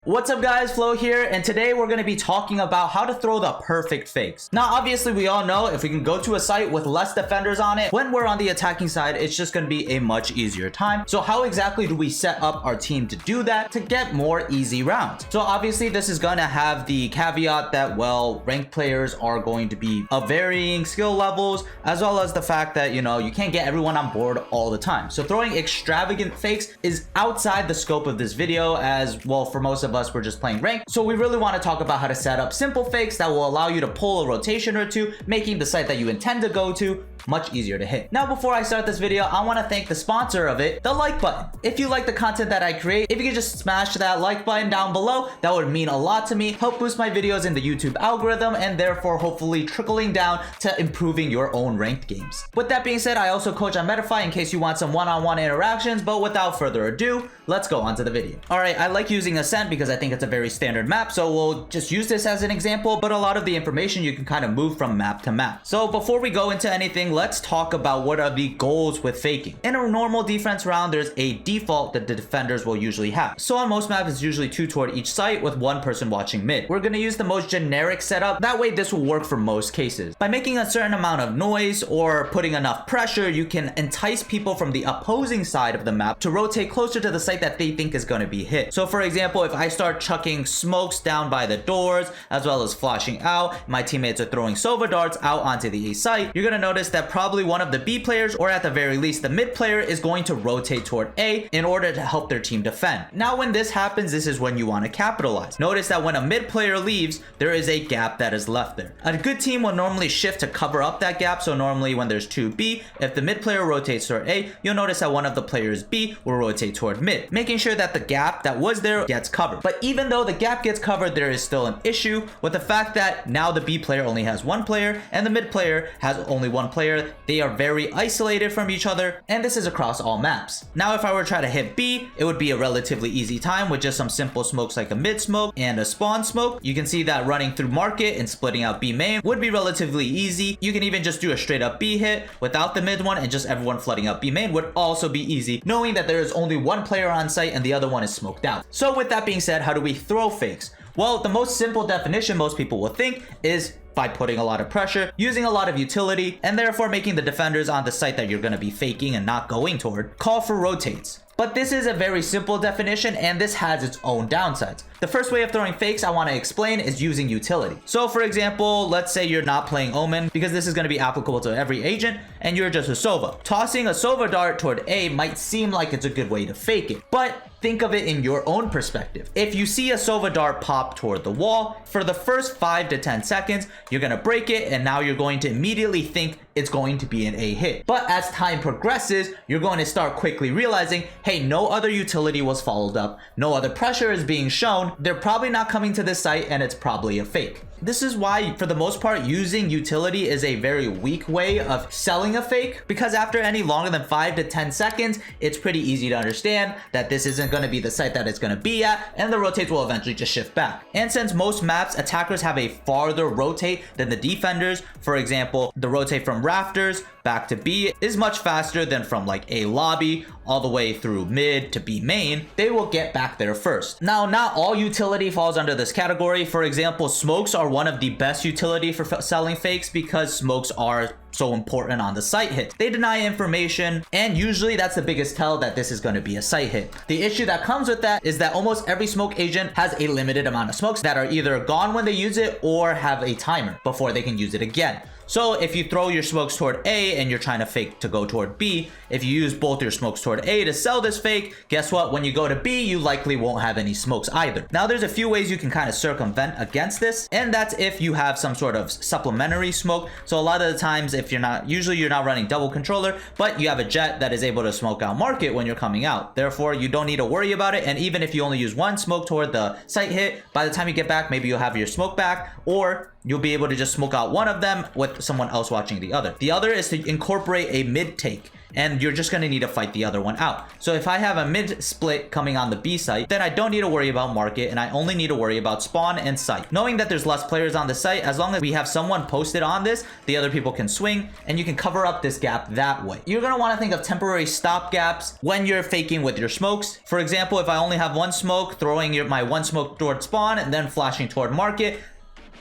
What's up guys, Flo here, and today we're going to be talking about how to throw the perfect fakes. Now obviously we all know if we can go to a site with less defenders on it, when we're on the attacking side, it's just going to be a much easier time. So how exactly do we set up our team to do that to get more easy rounds? So obviously this is going to have the caveat that, well, ranked players are going to be of varying skill levels, as well as the fact that, you know, you can't get everyone on board all the time. So throwing extravagant fakes is outside the scope of this video, as well, for most of us we're just playing ranked. So we really want to talk about how to set up simple fakes that will allow you to pull a rotation or two, making the site that you intend to go to much easier to hit. Now before I start this video, I want to thank the sponsor of it, the like button. If you like the content that I create, if you could just smash that like button down below, that would mean a lot to me, help boost my videos in the YouTube algorithm, and therefore hopefully trickling down to improving your own ranked games. With that being said, I also coach on Metafy in case you want some one-on-one interactions, but without further ado, let's go on to the video. Alright, I like using Ascent because I think it's a very standard map, so we'll just use this as an example, but a lot of the information you can kind of move from map to map. So before we go into anything, let's talk about what are the goals with faking. In a normal defense round, there's a default that the defenders will usually have. So on most maps, it's usually 2 toward each site with 1 person watching mid. We're going to use the most generic setup. That way this will work for most cases. By making a certain amount of noise or putting enough pressure, you can entice people from the opposing side of the map to rotate closer to the site that they think is going to be hit. So for example, if I start chucking smokes down by the doors, as well as flashing out, my teammates are throwing Sova darts out onto the A site, you're going to notice that probably one of the B players, or at the very least the mid player, is going to rotate toward A in order to help their team defend. Now when this happens, this is when you want to capitalize. Notice that when a mid player leaves, there is a gap that is left there. A good team will normally shift to cover up that gap, so normally when there's 2 B, if the mid player rotates toward A, you'll notice that one of the players B will rotate toward mid, making sure that the gap that was there gets covered. But even though the gap gets covered, there is still an issue with the fact that now the B player only has 1 player and the mid player has only 1 player. They are very isolated from each other, and this is across all maps. Now if I were to try to hit B, it would be a relatively easy time with just some simple smokes like a mid smoke and a spawn smoke. You can see that running through market and splitting out B main would be relatively easy. You can even just do a straight up B hit without the mid one, and just everyone flooding out B main would also be easy, knowing that there is only 1 player on site and the other one is smoked out. So with that being said, how do we throw fakes? Well, the most simple definition most people will think is by putting a lot of pressure, using a lot of utility, and therefore making the defenders on the site that you're going to be faking and not going toward call for rotates. But this is a very simple definition, and this has its own downsides. The first way of throwing fakes I want to explain is using utility. So for example, let's say you're not playing Omen, because this is going to be applicable to every agent, and you're just a Sova. Tossing a Sova dart toward A might seem like it's a good way to fake it, but think of it in your own perspective. If you see a Sova dart pop toward the wall, for the first 5 to 10 seconds, you're going to break it, and now you're going to immediately think it's going to be an A hit. But as time progresses, you're going to start quickly realizing, hey, no other utility was followed up, no other pressure is being shown, they're probably not coming to this site, and it's probably a fake. This is why, for the most part, using utility is a very weak way of selling a fake, because after any longer than 5 to 10 seconds, it's pretty easy to understand that this isn't going to be the site that it's going to be at, and the rotates will eventually just shift back. And since most maps, attackers have a farther rotate than the defenders, for example, the rotate from rafters back to B is much faster than from like a lobby all the way through mid to B main, they will get back there first. Now, not all utility falls under this category. For example, smokes are one of the best utility for selling fakes because smokes are so important on the site hit. They deny information, and usually that's the biggest tell that this is going to be a site hit. The issue that comes with that is that almost every smoke agent has a limited amount of smokes that are either gone when they use it or have a timer before they can use it again. So if you throw your smokes toward A and you're trying to fake to go toward B, if you use both your smokes toward A to sell this fake, guess what? When you go to B, you likely won't have any smokes either. Now there's a few ways you can kind of circumvent against this, and that's if you have some sort of supplementary smoke. So a lot of the times, if you're not, usually you're not running double controller, but you have a jet that is able to smoke out market when you're coming out. Therefore, you don't need to worry about it. And even if you only use 1 smoke toward the site hit, by the time you get back, maybe you'll have your smoke back, or you'll be able to just smoke out one of them with someone else watching the other. The other is to incorporate a mid take. and you're just going to need to fight the other one out. So if I have a mid split coming on the B site, then I don't need to worry about market, and I only need to worry about spawn and site. Knowing that there's less players on the site, as long as we have someone posted on this, the other people can swing, and you can cover up this gap that way. You're going to want to think of temporary stop gaps when you're faking with your smokes. For example, if I only have one smoke, throwing my one smoke toward spawn and then flashing toward market,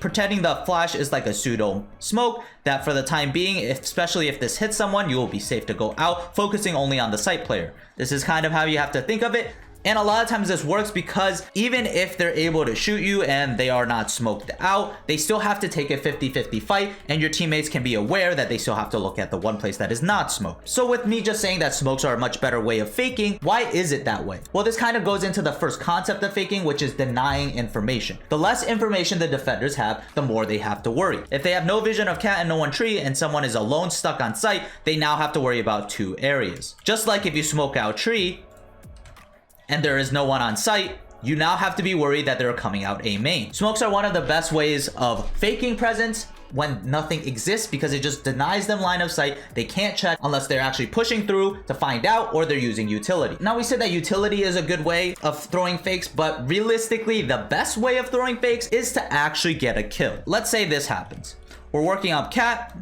pretending the flash is like a pseudo smoke that for the time being, especially if this hits someone, you will be safe to go out, focusing only on the site player. This is kind of how you have to think of it. And a lot of times this works because even if they're able to shoot you and they are not smoked out, they still have to take a 50-50 fight, and your teammates can be aware that they still have to look at the one place that is not smoked. So with me just saying that smokes are a much better way of faking, why is it that way? Well, this kind of goes into the first concept of faking, which is denying information. The less information the defenders have, the more they have to worry. If they have no vision of cat and no one tree and someone is alone stuck on site, they now have to worry about two areas. Just like if you smoke out tree and there is no one on site, you now have to be worried that they're coming out A main. Smokes are one of the best ways of faking presence when nothing exists, because it just denies them line of sight. They can't check unless they're actually pushing through to find out, or they're using utility. Now, we said that utility is a good way of throwing fakes, but realistically, the best way of throwing fakes is to actually get a kill. Let's say this happens. We're working up cat,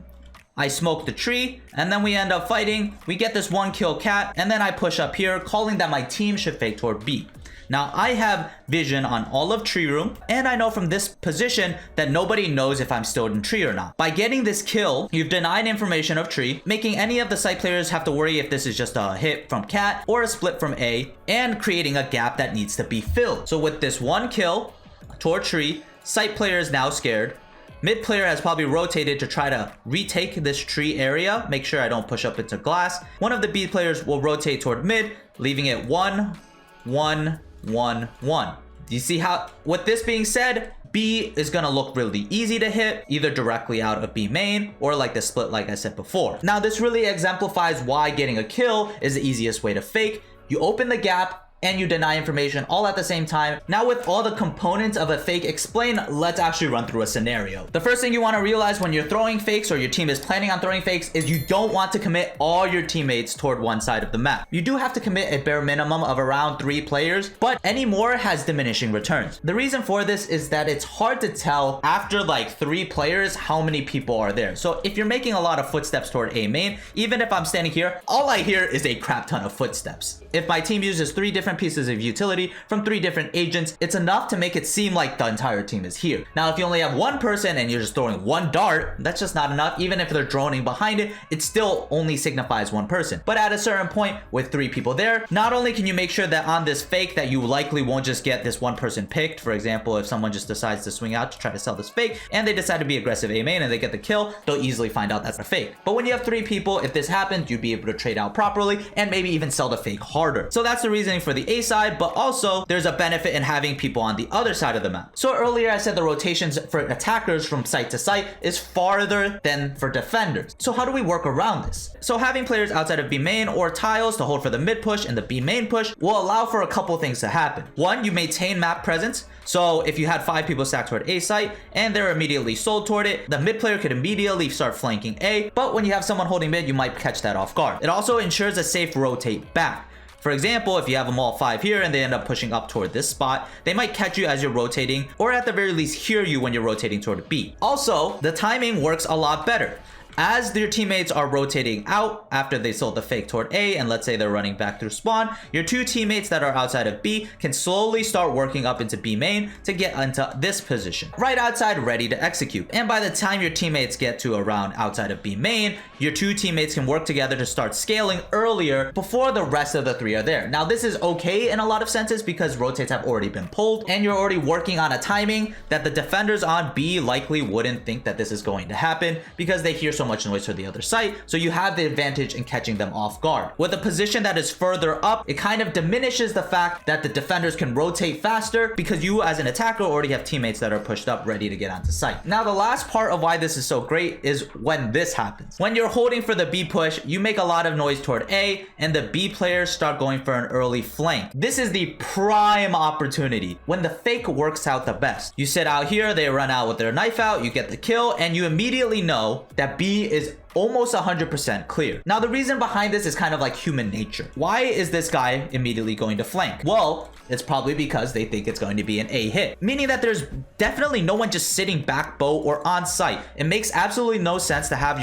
I smoke the tree, and then we end up fighting. We get this one kill cat, and then I push up here, calling that my team should fake toward B. Now, I have vision on all of tree room, and I know from this position that nobody knows if I'm still in tree or not. By getting this kill, you've denied information of tree, making any of the site players have to worry if this is just a hit from cat or a split from A, and creating a gap that needs to be filled. So with this one kill toward tree, site player is now scared. Mid player has probably rotated to try to retake this tree area, make sure I don't push up into glass. One of the B players will rotate toward mid, leaving it 1, 1, 1, 1. Do you see how, with this being said, B is gonna look really easy to hit, either directly out of B main or like the split like I said before. Now, this really exemplifies why getting a kill is the easiest way to fake. You open the gap and you deny information all at the same time. Now, with all the components of a fake explained, let's actually run through a scenario. The first thing you want to realize when you're throwing fakes, or your team is planning on throwing fakes, is you don't want to commit all your teammates toward one side of the map. You do have to commit a bare minimum of around 3 players, but any more has diminishing returns. The reason for this is that it's hard to tell after like 3 players how many people are there. So if you're making a lot of footsteps toward A main, even if I'm standing here, all I hear is a crap ton of footsteps. If my team uses 3 different pieces of utility from 3 different agents, it's enough to make it seem like the entire team is here. Now, if you only have one person and you're just throwing one dart, that's just not enough. Even if they're droning behind it, it still only signifies one person. But at a certain point, with 3 people there, not only can you make sure that on this fake that you likely won't just get this one person picked. For example, if someone just decides to swing out to try to sell this fake and they decide to be aggressive A main and they get the kill, they'll easily find out that's a fake. But when you have 3 people, if this happens, you'd be able to trade out properly and maybe even sell the fake harder. So that's the reasoning for the A side, but also there's a benefit in having people on the other side of the map. So earlier I said the rotations for attackers from site to site is farther than for defenders. So how do we work around this? So having players outside of B main or tiles to hold for the mid push and the B main push will allow for a couple things to happen. One, you maintain map presence. So if you had 5 people stacked toward A site and they're immediately sold toward it, the mid player could immediately start flanking A, but when you have someone holding mid, you might catch that off guard. It also ensures a safe rotate back. For example, if you have them all 5 here and they end up pushing up toward this spot, they might catch you as you're rotating, or at the very least hear you when you're rotating toward B. Also, the timing works a lot better. As your teammates are rotating out after they sold the fake toward A, and let's say they're running back through spawn, your 2 teammates that are outside of B can slowly start working up into B main to get into this position, right outside, ready to execute. And by the time your teammates get to around outside of B main, your 2 teammates can work together to start scaling earlier before the rest of the 3 are there. Now, this is okay in a lot of senses because rotates have already been pulled and you're already working on a timing that the defenders on B likely wouldn't think that this is going to happen because they hear so much noise for the other site, so you have the advantage in catching them off guard. With a position that is further up, it kind of diminishes the fact that the defenders can rotate faster because you as an attacker already have teammates that are pushed up ready to get onto site. Now, the last part of why this is so great is when this happens. When you're holding for the B push, you make a lot of noise toward A and the B players start going for an early flank. This is the prime opportunity when the fake works out the best. You sit out here, they run out with their knife out, you get the kill, and you immediately know that B is almost 100% clear. Now, the reason behind this is kind of like human nature. Why is this guy immediately going to flank? Well, it's probably because they think it's going to be an A hit, meaning that there's definitely no one just sitting back bow or on site. It makes absolutely no sense to have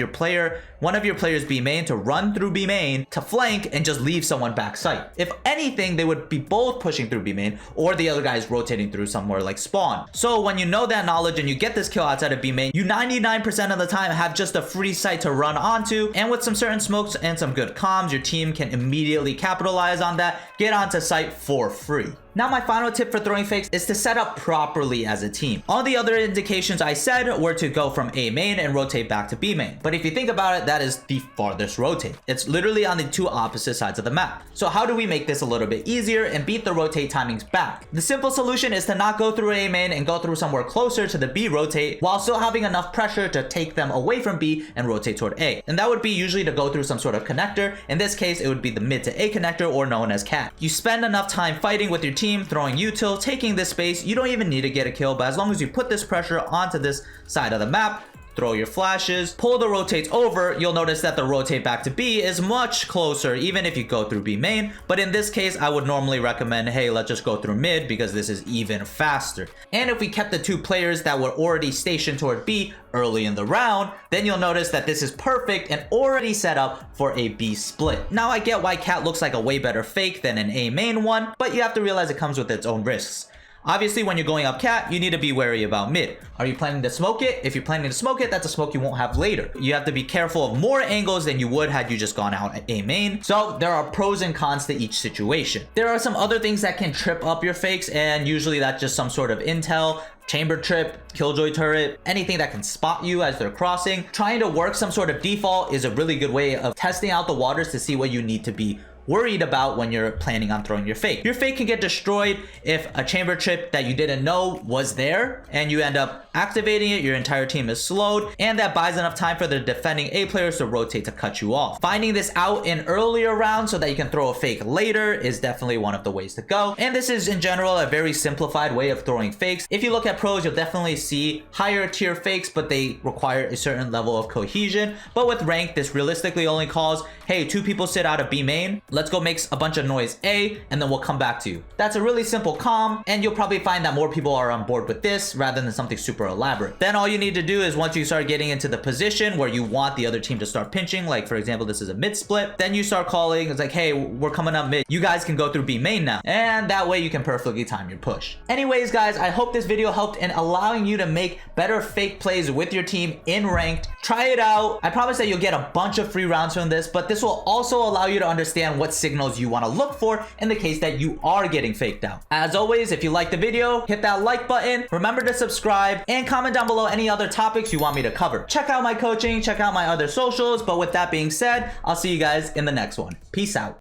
one of your players B main to run through B main to flank and just leave someone back site. If anything, they would be both pushing through B main, or the other guy is rotating through somewhere like spawn. So when you know that knowledge and you get this kill outside of B main, you 99% of the time have just a free site to run onto, and with some certain smokes and some good comms, your team can immediately capitalize on that, get onto site for free. Now, my final tip for throwing fakes is to set up properly as a team. All the other indications I said were to go from A main and rotate back to B main. But if you think about it, that is the farthest rotate. It's literally on the two opposite sides of the map. So how do we make this a little bit easier and beat the rotate timings back? The simple solution is to not go through A main and go through somewhere closer to the B rotate while still having enough pressure to take them away from B and rotate toward A. And that would be usually to go through some sort of connector. In this case, it would be the mid to A connector, or known as CAT. You spend enough time fighting with your team, throwing util, taking this space. You don't even need to get a kill, but as long as you put this pressure onto this side of the map, throw your flashes, pull the rotates over, you'll notice that the rotate back to B is much closer, even if you go through B main. But in this case, I would normally recommend, hey, let's just go through mid, because this is even faster. And if we kept the two players that were already stationed toward B early in the round, then you'll notice that this is perfect and already set up for a B split. Now, I get why CAT looks like a way better fake than an A main one, but you have to realize it comes with its own risks. Obviously, when you're going up CAT, you need to be wary about mid. Are you planning to smoke it? If you're planning to smoke it, that's a smoke you won't have later. You have to be careful of more angles than you would had you just gone out at A main. So there are pros and cons to each situation. There are some other things that can trip up your fakes, and usually that's just some sort of intel, chamber trip, killjoy turret, anything that can spot you as they're crossing. Trying to work some sort of default is a really good way of testing out the waters to see what you need to be worried about when you're planning on throwing your fake. Your fake can get destroyed if a chamber trip that you didn't know was there and you end up activating it, your entire team is slowed, and that buys enough time for the defending A players to rotate to cut you off. Finding this out in earlier rounds so that you can throw a fake later is definitely one of the ways to go. And this is in general a very simplified way of throwing fakes. If you look at pros, you'll definitely see higher tier fakes, but they require a certain level of cohesion. But with rank, this realistically only calls, hey, two people sit out of B main, let's go make a bunch of noise A, and then we'll come back to you. That's a really simple comm, and you'll probably find that more people are on board with this rather than something super elaborate. Then all you need to do is, once you start getting into the position where you want the other team to start pinching, like for example, this is a mid split, then you start calling, it's like, hey, we're coming up mid, you guys can go through B main now. And that way you can perfectly time your push. Anyways, guys, I hope this video helped in allowing you to make better fake plays with your team in ranked. Try it out. I promise that you'll get a bunch of free rounds from this, but this will also allow you to understand what signals you want to look for in the case that you are getting faked out. As always, if you liked the video, hit that like button, remember to subscribe, and comment down below any other topics you want me to cover. Check out my coaching, check out my other socials, but with that being said, I'll see you guys in the next one. Peace out.